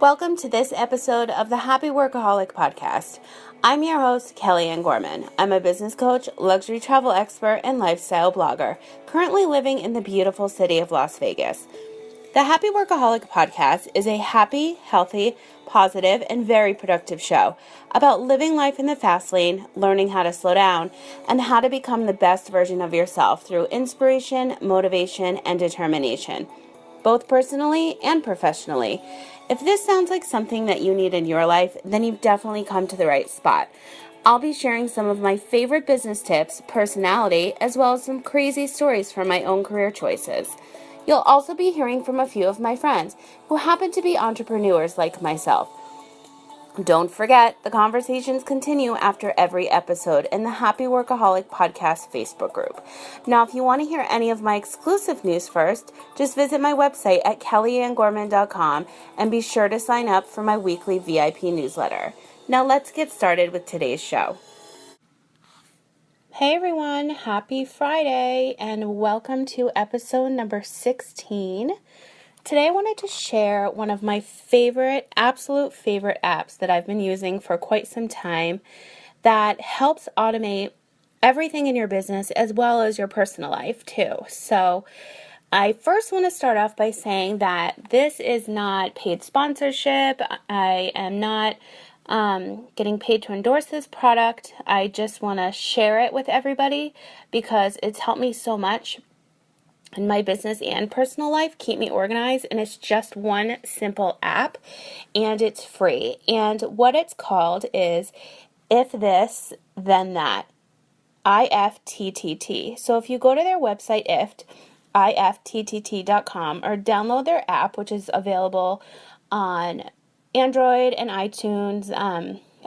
Welcome to this episode of the Happy Workaholic Podcast. I'm your host, Kellyanne Gorman. I'm a business coach, luxury travel expert, and lifestyle blogger, currently living in the beautiful city of Las Vegas. The Happy Workaholic Podcast is a happy, healthy, positive, and very productive show about living life in the fast lane, learning how to slow down, and how to become the best version of yourself through inspiration, motivation, and determination, both personally and professionally. If this sounds like something that you need in your life, then you've definitely come to the right spot. I'll be sharing some of my favorite business tips, personality, as well as some crazy stories from my own career choices. You'll also be hearing from a few of my friends who happen to be entrepreneurs like myself. Don't forget, the conversations continue after every episode in the Happy Workaholic Podcast Facebook group. Now, if you want to hear any of my exclusive news first, just visit my website at kellyanngorman.com and be sure to sign up for my weekly VIP newsletter. Now, let's get started with today's show. Hey everyone, happy Friday and welcome to episode number 16. Today I wanted to share one of my absolute favorite apps that I've been using for quite some time that helps automate everything in your business as well as your personal life too. So I first want to start off by saying that this is not paid sponsorship. I am not getting paid to endorse this product. I just want to share it with everybody because it's helped me so much in my business and personal life, keep me organized, and it's just one simple app, and it's free. And what it's called is If This, Then That, IFTTT. So if you go to their website, IFTTT.com, or download their app, which is available on Android and iTunes,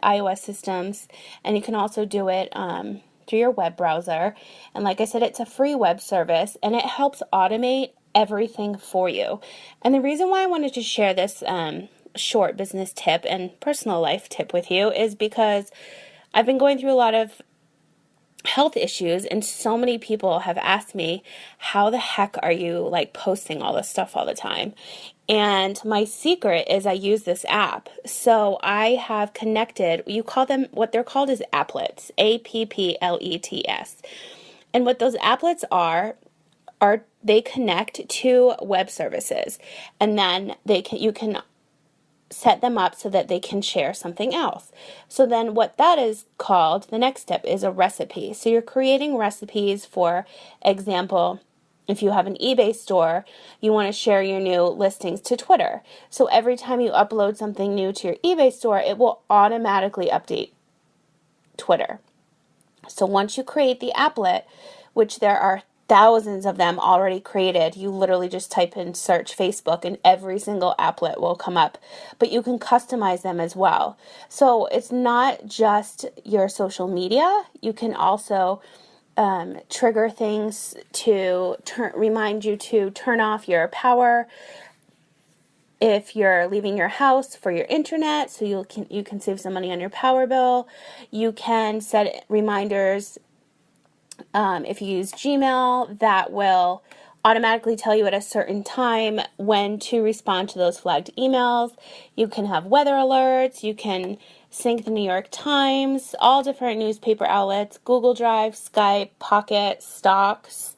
iOS systems, and you can also do it through your web browser. And like I said, it's a free web service and it helps automate everything for you. And the reason why I wanted to share this short business tip and personal life tip with you is because I've been going through a lot of health issues, and so many people have asked me, how the heck are you posting all this stuff all the time? And my secret is I use this app. So I have connected, what they're called is applets, APPLETS. And what those applets are they connect to web services, and then you can set them up so that they can share something else. So then what that is called, the next step is a recipe. So you're creating recipes. For example, if you have an eBay store, you want to share your new listings to Twitter. So every time you upload something new to your eBay store, it will automatically update Twitter. So once you create the applet, which there are thousands of them already created, you literally just type in search Facebook and every single applet will come up, but you can customize them as well. So it's not just your social media. You can also trigger things to remind you to turn off your power if you're leaving your house for your internet, so you can save some money on your power bill. You can set reminders if you use Gmail, that will automatically tell you at a certain time when to respond to those flagged emails. You can have weather alerts. You can sync the New York Times, all different newspaper outlets, Google Drive, Skype, Pocket, Stocks,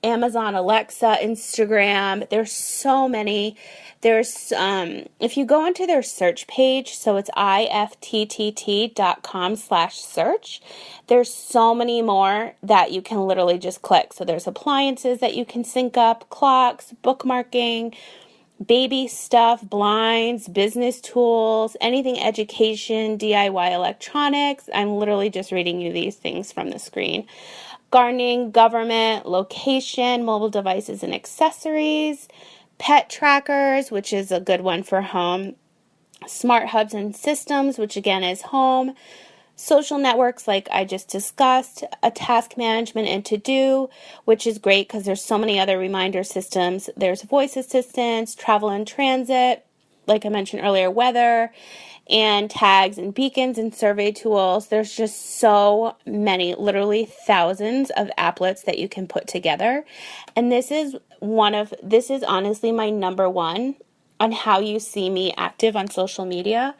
Amazon, Alexa, Instagram. There's so many. There's, if you go into their search page, so it's IFTTT.com/search, there's so many more that you can literally just click. So there's appliances that you can sync up, clocks, bookmarking, baby stuff, blinds, business tools, anything education, DIY electronics. I'm literally just reading you these things from the screen. Gardening, government, location, mobile devices and accessories, pet trackers, which is a good one for home, smart hubs and systems, which again is home, social networks like I just discussed, a task management and to-do, which is great because there's so many other reminder systems. There's voice assistants, travel and transit, like I mentioned earlier, weather, and tags and beacons and survey tools. There's just so many, literally thousands of applets that you can put together. And this is honestly my number one on how you see me active on social media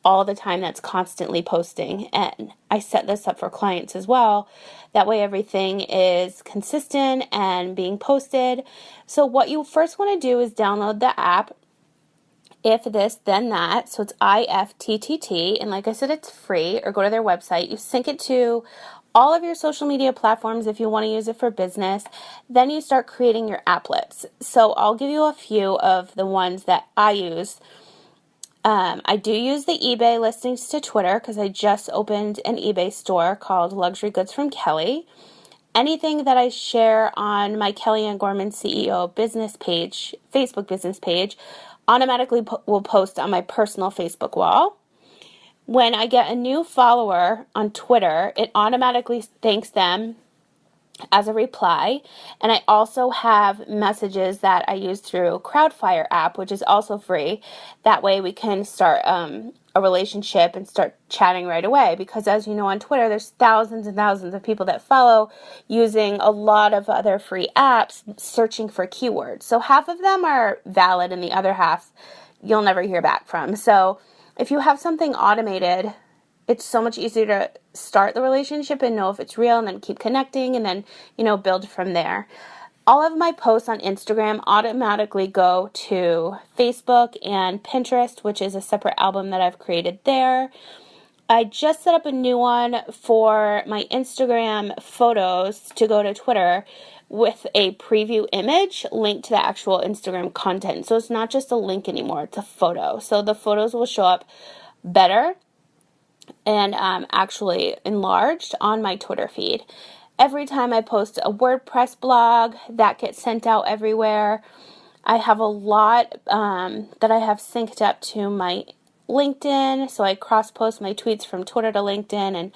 all the time. That's constantly posting, and I set this up for clients as well. That way everything is consistent and being posted. So what you first want to do is download the app, If This Then That. So it's IFTTT, and like I said, it's free. Or go to their website. You sync it to all of your social media platforms if you want to use it for business. Then you start creating your applets. So I'll give you a few of the ones that I use. I do use the eBay listings to Twitter because I just opened an eBay store called Luxury Goods from Kelly. Anything that I share on my Kellyanne Gorman CEO business page, Facebook business page, automatically will post on my personal Facebook wall. When I get a new follower on Twitter, it automatically thanks them as a reply. And I also have messages that I use through Crowdfire app, which is also free. That way we can start a relationship and start chatting right away, because as you know, on Twitter there's thousands and thousands of people that follow using a lot of other free apps searching for keywords. So half of them are valid and the other half you'll never hear back from. So if you have something automated, it's so much easier to start the relationship and know if it's real, and then keep connecting, and then, build from there. All of my posts on Instagram automatically go to Facebook and Pinterest, which is a separate album that I've created there. I just set up a new one for my Instagram photos to go to Twitter with a preview image linked to the actual Instagram content. So it's not just a link anymore, it's a photo. So the photos will show up better and actually enlarged on my Twitter feed. Every time I post a WordPress blog, that gets sent out everywhere. I have a lot that I have synced up to my LinkedIn, so I cross-post my tweets from Twitter to LinkedIn and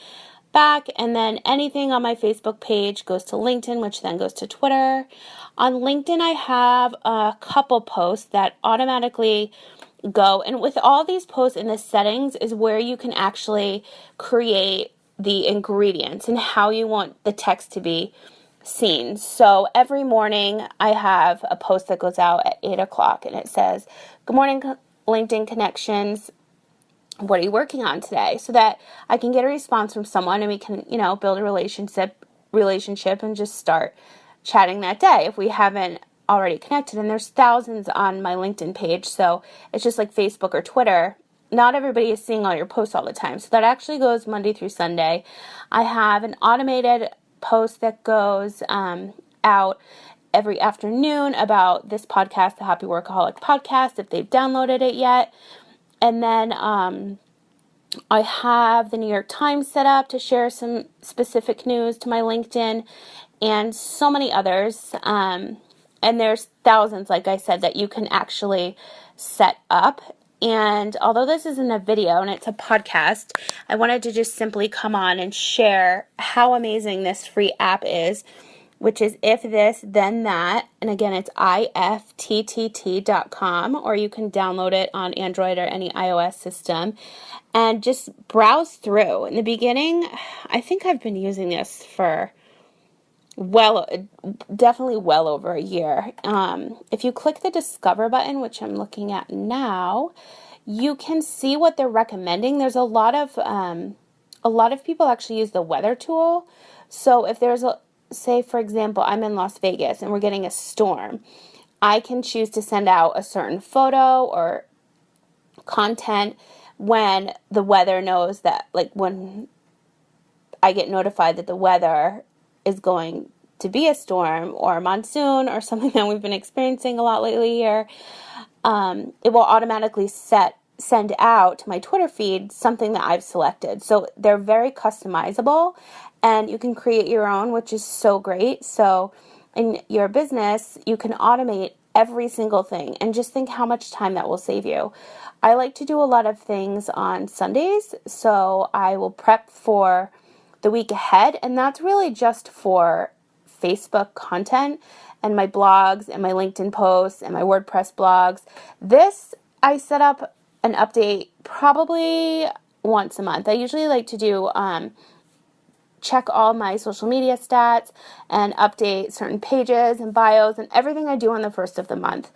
back, and then anything on my Facebook page goes to LinkedIn, which then goes to Twitter. On LinkedIn, I have a couple posts that automatically go, and with all these posts in the settings is where you can actually create the ingredients and how you want the text to be seen. So every morning I have a post that goes out at 8 o'clock, and it says, "Good morning, LinkedIn Connections. What are you working on today?" So that I can get a response from someone and we can, build a relationship and just start chatting that day if we haven't already connected. And there's thousands on my LinkedIn page, so it's just like Facebook or Twitter. Not everybody is seeing all your posts all the time. So that actually goes Monday through Sunday. I have an automated post that goes out every afternoon about this podcast, the Happy Workaholic Podcast, if they've downloaded it yet. And then I have the New York Times set up to share some specific news to my LinkedIn, and so many others. And there's thousands, like I said, that you can actually set up. And although this isn't a video and it's a podcast, I wanted to just simply come on and share how amazing this free app is, which is If This Then That. And again, it's ifttt.com, or you can download it on Android or any iOS system and just browse through. In the beginning, I think I've been using this for definitely well over a year. If you click the Discover button, which I'm looking at now, you can see what they're recommending. There's a lot of people actually use the weather tool. So if there's say, for example, I'm in Las Vegas and we're getting a storm, I can choose to send out a certain photo or content when the weather knows that, like when I get notified that the weather is going to be a storm or a monsoon or something that we've been experiencing a lot lately here, it will automatically send out to my Twitter feed something that I've selected. So they're very customizable, and you can create your own, which is so great. So in your business, you can automate every single thing, and just think how much time that will save you. I like to do a lot of things on Sundays, so I will prep for the week ahead, and that's really just for Facebook content and my blogs and my LinkedIn posts and my WordPress blogs. This, I set up an update probably once a month. I usually like to do check all my social media stats and update certain pages and bios and everything I do on the first of the month.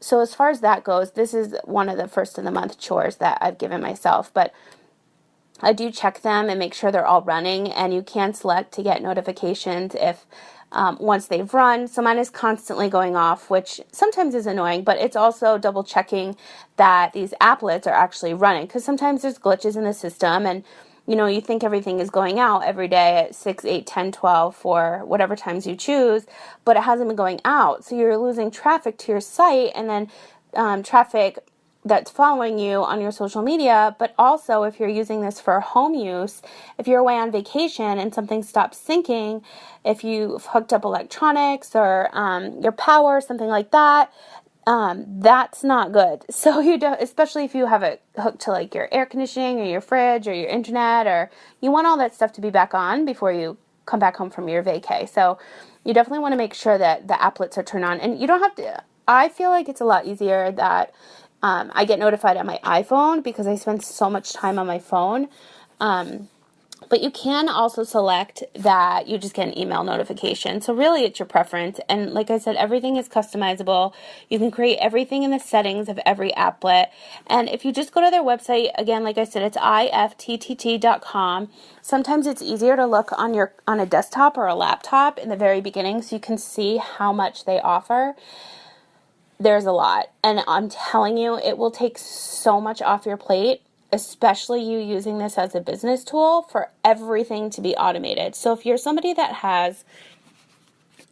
So as far as that goes, this is one of the first of the month chores that I've given myself, but I do check them and make sure they're all running, and you can select to get notifications if once they've run. So mine is constantly going off, which sometimes is annoying, but it's also double checking that these applets are actually running, because sometimes there's glitches in the system, and you think everything is going out every day at 6, 8, 10, 12 for whatever times you choose, but it hasn't been going out. So you're losing traffic to your site, and then traffic that's following you on your social media. But also, if you're using this for home use, if you're away on vacation and something stops syncing, if you've hooked up electronics or your power, something like that, that's not good. So you don't, especially if you have it hooked to like your air conditioning or your fridge or your internet, or you want all that stuff to be back on before you come back home from your vacay. So you definitely want to make sure that the applets are turned on, and you don't have to. I feel like it's a lot easier that I get notified on my iPhone because I spend so much time on my phone. But you can also select that you just get an email notification. So really it's your preference. And like I said, everything is customizable. You can create everything in the settings of every applet. And if you just go to their website, again, like I said, it's ifttt.com. Sometimes it's easier to look on a desktop or a laptop in the very beginning so you can see how much they offer. There's a lot. And I'm telling you, it will take so much off your plate, especially you using this as a business tool for everything to be automated. So if you're somebody that has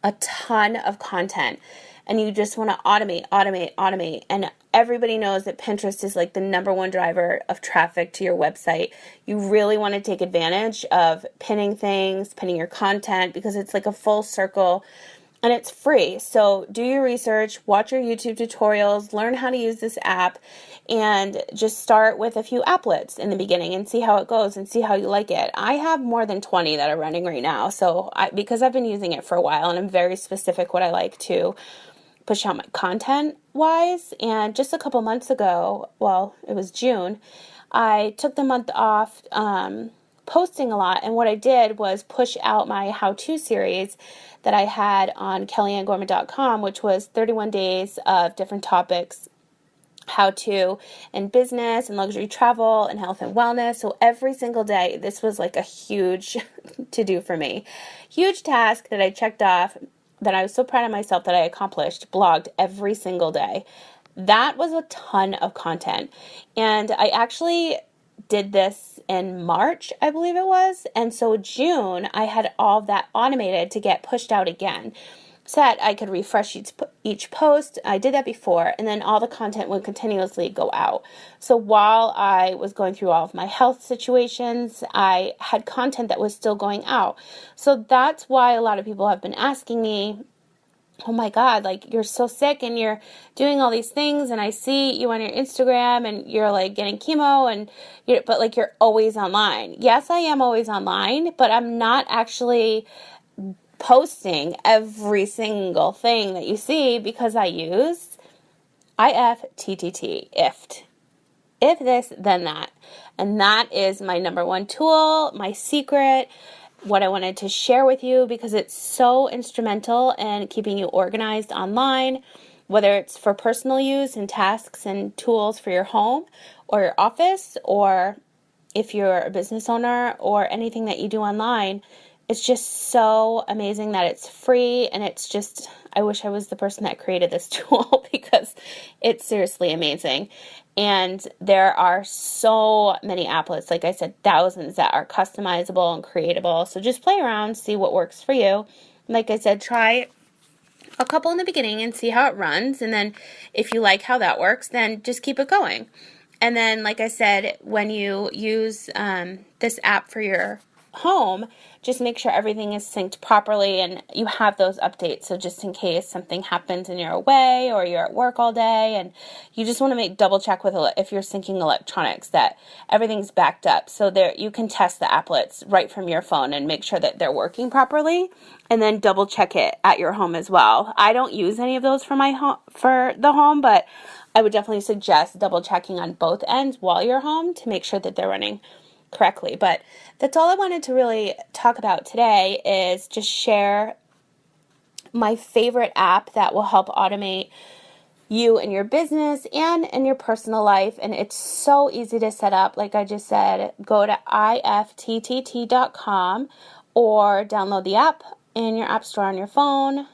a ton of content and you just want to automate, and everybody knows that Pinterest is like the number one driver of traffic to your website, you really want to take advantage of pinning things, pinning your content, because it's like a full circle. And it's free. So do your research, watch your YouTube tutorials, learn how to use this app, and just start with a few applets in the beginning and see how it goes and see how you like it. I have more than 20 that are running right now. So because I've been using it for a while and I'm very specific what I like to push out my content wise. And just a couple months ago, well, it was June, I took the month off posting a lot, and what I did was push out my how-to series that I had on kellyanngorman.com, which was 31 days of different topics, how-to in business and luxury travel and health and wellness. So every single day, this was like a huge to-do for me. Huge task that I checked off, that I was so proud of myself that I accomplished, blogged every single day. That was a ton of content. And I actually did this in March, I believe it was. And so June, I had all of that automated to get pushed out again, so that I could refresh each post. I did that before, and then all the content would continuously go out. So while I was going through all of my health situations, I had content that was still going out. So that's why a lot of people have been asking me, oh my God, like, you're so sick and you're doing all these things, and I see you on your Instagram and you're like getting chemo, and but like you're always online. Yes, I am always online, but I'm not actually posting every single thing that you see, because I use IFTTT, IFT. If this, then that. And that is my number one tool, my secret, what I wanted to share with you, because it's so instrumental in keeping you organized online, whether it's for personal use and tasks and tools for your home or your office, or if you're a business owner or anything that you do online. It's just so amazing that it's free, and it's just, I wish I was the person that created this tool, because it's seriously amazing. And there are so many applets, like I said, thousands that are customizable and creatable. So just play around, see what works for you. Like I said, try a couple in the beginning and see how it runs. And then if you like how that works, then just keep it going. And then, like I said, when you use this app for your home, just make sure everything is synced properly and you have those updates. So just in case something happens and you're away or you're at work all day, and you just want to double check with, if you're syncing electronics, that everything's backed up. So there you can test the applets right from your phone and make sure that they're working properly, and then double check it at your home as well. I don't use any of those for my home, for the home, but I would definitely suggest double checking on both ends while you're home to make sure that they're running correctly. But that's all I wanted to really talk about today, is just share my favorite app that will help automate you and your business and in your personal life. And it's so easy to set up. Like I just said, go to ifttt.com or download the app in your app store on your phone.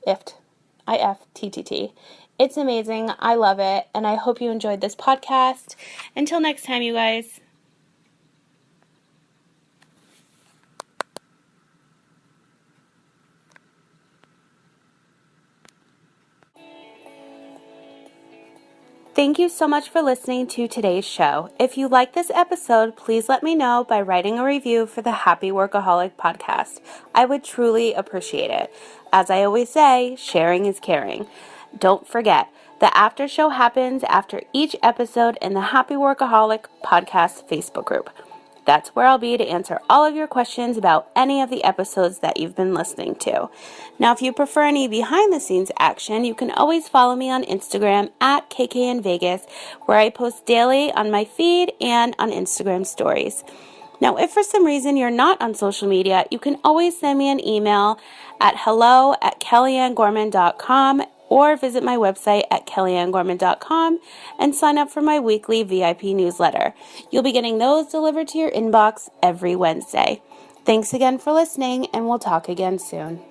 IFTTT. It's amazing. I love it. And I hope you enjoyed this podcast. Until next time, you guys. Thank you so much for listening to today's show. If you like this episode, please let me know by writing a review for the Happy Workaholic podcast. I would truly appreciate it. As I always say, sharing is caring. Don't forget, the after show happens after each episode in the Happy Workaholic podcast Facebook group. That's where I'll be to answer all of your questions about any of the episodes that you've been listening to. Now, if you prefer any behind-the-scenes action, you can always follow me on Instagram at KKNVegas, where I post daily on my feed and on Instagram stories. Now, if for some reason you're not on social media, you can always send me an email at hello@kellyanngorman.com or visit my website at kellyanngorman.com and sign up for my weekly VIP newsletter. You'll be getting those delivered to your inbox every Wednesday. Thanks again for listening, and we'll talk again soon.